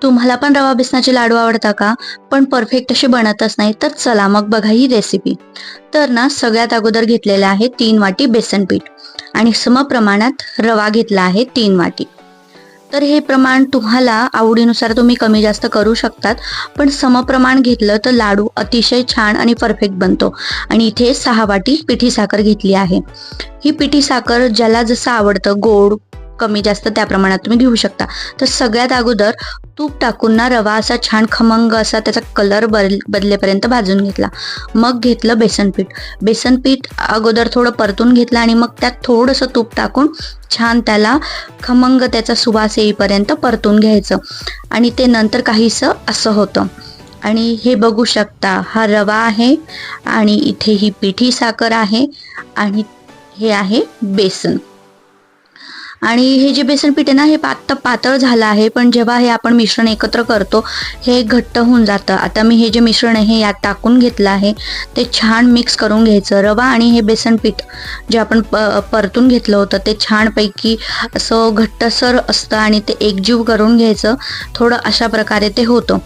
तुम्हाला पण रवा बेसनाचे लाडू आवडता का? पण परफेक्ट असे बनतच नाही, तर चला मग बघा ही रेसिपी. तर ना सगळ्यात अगोदर घेतलेले आहे 3 वाटी बेसन पीठ आणि समप्रमाणात रवा घेतला आहे 3 वाटी. तर हे प्रमाण तुम्हाला आवडीनुसार तुम्ही कमी जास्त करू शकतात, पण समप्रमाण घेतलं तर लाडू अतिशय छान आणि परफेक्ट बनतो. आणि इथे 6 वाटी पिठी साखर घेतली आहे. ही पिठी साखर ज्याला जसं आवडतं, गोड कमी जास्त त्या प्रमाणात तुम्ही घेऊ शकता. तर सगळ्यात अगोदर तूप टाकून ना रवा असा छान खमंग असा त्याचा कलर बदलेपर्यंत भाजून घेतला. मग घेतलं बेसन पीठ. बेसन पीठ अगोदर थोडं परतून घेतलं आणि मग त्यात थोडंसं तूप टाकून छान त्याला खमंग त्याचा सुवास येईपर्यंत परतून घ्यायचं. आणि ते नंतर काहीसं असं होतं. आणि हे बघू शकता, हा रवा आहे आणि इथे ही पिठी साखर आहे आणि हे आहे बेसन. आणि हे जे बेसन पीठ आहे ना, हे पातळ झालं आहे, पण जेव्हा हे आपण मिश्रण एकत्र करतो हे घट्ट होऊन जातं. आता मी हे जे मिश्रण आहे हे यात टाकून घेतलं आहे. ते छान मिक्स करून घ्यायचं. रवा आणि हे बेसन पीठ जे आपण परतून घेतलं होतं ते छानपैकी असं घट्टसर असतं आणि ते एकजीव करून घ्यायचं. थोडं अशा प्रकारे ते होतं.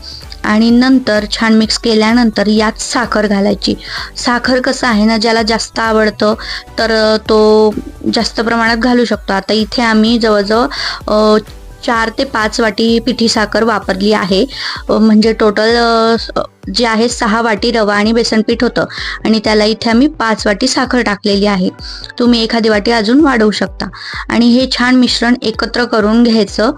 आणि नंतर छान मिक्स केल्यानंतर यात साखर घालायची. साखर कसं आहे ना, ज्याला जास्त आवडतं तर तो जास्त प्रमाणात घालू शकतो. आता इथे आम्ही जवळजवळ 4 ते 5 वाटी पिठी साखर वापरली आहे. म्हणजे टोटल जे आहे 6 वाटी रवा आणि बेसन पीठ होतं आणि त्याला इथे आम्ही 5 वाटी साखर टाकलेली आहे. तुम्ही एखादी वाटी अजून वाढवू शकता. आणि हे छान मिश्रण एकत्र करून घ्यायचं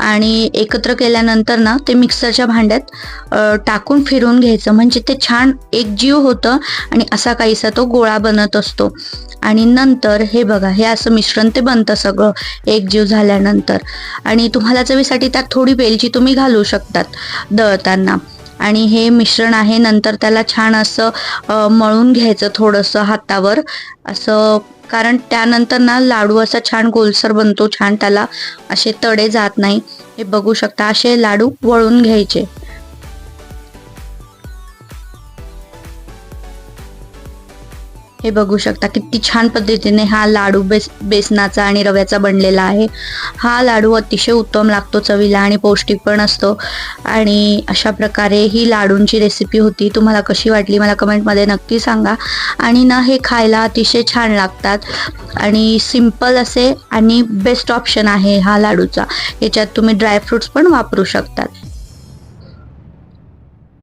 आणि एकत्र केल्यानंतर ना ते मिक्सरच्या भांड्यात टाकून फिरून घ्यायचं. म्हणजे ते छान एकजीव होतं आणि असा काहीसा तो गोळा बनत असतो. आणि नंतर हे बघा, हे असं मिश्रण ते बनतं सगळं एकजीव झाल्यानंतर. आणि तुम्हाला चवीसाठी त्यात थोडी वेलची तुम्ही घालू शकतात दळताना. आणि हे मिश्रण आहे, नंतर त्याला छान असं मळून घ्यायचं थोडंसं हातावर असं, कारण त्यानंतर ना लाडू असा छान गोलसर बनतो, छान त्याला असे तडे जात नाही. हे बघू शकता, असे लाडू वळून घ्यायचे. हे बघू शकता किती छान पद्धतीने हा लाडू बेसनाचा आणि रव्याचा बनलेला आहे. हा लाडू अतिशय उत्तम लागतो चवीला आणि पौष्टिक पण असतो. आणि अशा प्रकारे ही लाडूंची रेसिपी होती. तुम्हाला कशी वाटली मला कमेंटमध्ये नक्की सांगा. आणि ना हे खायला अतिशय छान लागतात आणि सिंपल असे आणि बेस्ट ऑप्शन आहे हा लाडूचा. याच्यात तुम्ही ड्रायफ्रुट्स पण वापरू शकतात.